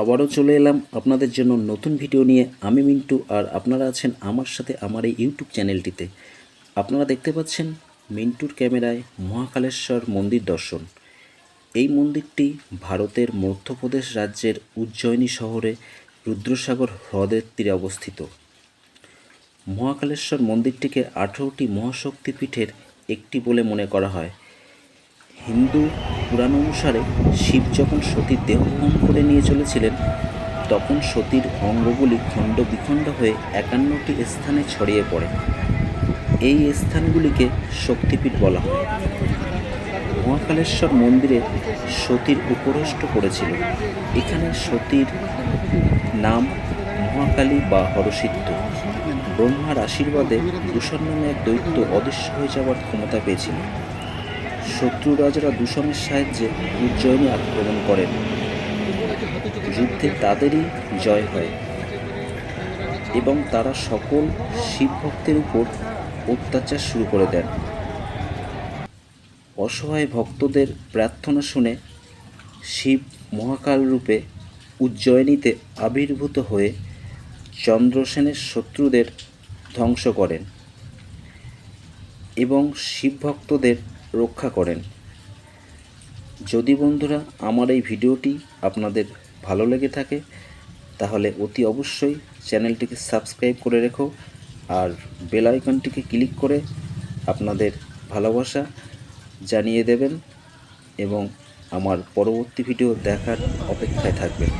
আবারও চলে এলাম আপনাদের জন্য নতুন ভিডিও নিয়ে। আমি মিন্টু, আর আপনারা আছেন আমার সাথে আমার এই ইউটিউব চ্যানেলটিতে। আপনারা দেখতে পাচ্ছেন মিন্টুর ক্যামেরায় মহাকালেশ্বর মন্দির দর্শন। এই মন্দিরটি ভারতের মধ্যপ্রদেশ রাজ্যের উজ্জয়িনী শহরে রুদ্রসাগর হ্রদের তীরে অবস্থিত। মহাকালেশ্বর মন্দিরটিকে 18টি মহাশক্তিপীঠের একটি বলে মনে করা হয়। হিন্দু পুরাণ অনুসারে শিব যখন সতীর দেহগ্রহণ করে নিয়ে চলেছিলেন, তখন সতীর অঙ্গগুলি খণ্ড বিখণ্ড হয়ে 51টি স্থানে ছড়িয়ে পড়ে। এই স্থানগুলিকে শক্তিপীঠ বলা হয়। মহাকালেশ্বর মন্দিরে সতীর উপরষ্ট পড়েছিল। এখানে সতীর নাম মহাকালী বা হরসিদ্ধ। ব্রহ্মার আশীর্বাদে দূষণ নামে এক দৈত্য অদৃশ্য হয়ে যাওয়ার ক্ষমতা পেয়েছিল। শত্রু রাজারা দূষণের সাহায্যে উজ্জয়িনী আক্রমণ করেন। যুদ্ধে তাদেরই জয় হয় এবং তারা সকল শিব ভক্তের উপর অত্যাচার শুরু করে দেন। অসহায় ভক্তদের প্রার্থনা শুনে শিব মহাকাল রূপে উজ্জয়িনীতে আবির্ভূত হয়ে চন্দ্রসেনের শত্রুদের ধ্বংস করেন এবং শিব ভক্তদের রক্ষা করেন। যদি বন্ধুরা আমার এই ভিডিওটি আপনাদের ভালো লেগে থাকে, তাহলে অতি অবশ্যই চ্যানেলটিকে সাবস্ক্রাইব করে রেখো আর বেল আইকনটিকে ক্লিক করে আপনাদের ভালোবাসা জানিয়ে দেবেন এবং আমার পরবর্তী ভিডিও দেখার অপেক্ষায় থাকবেন।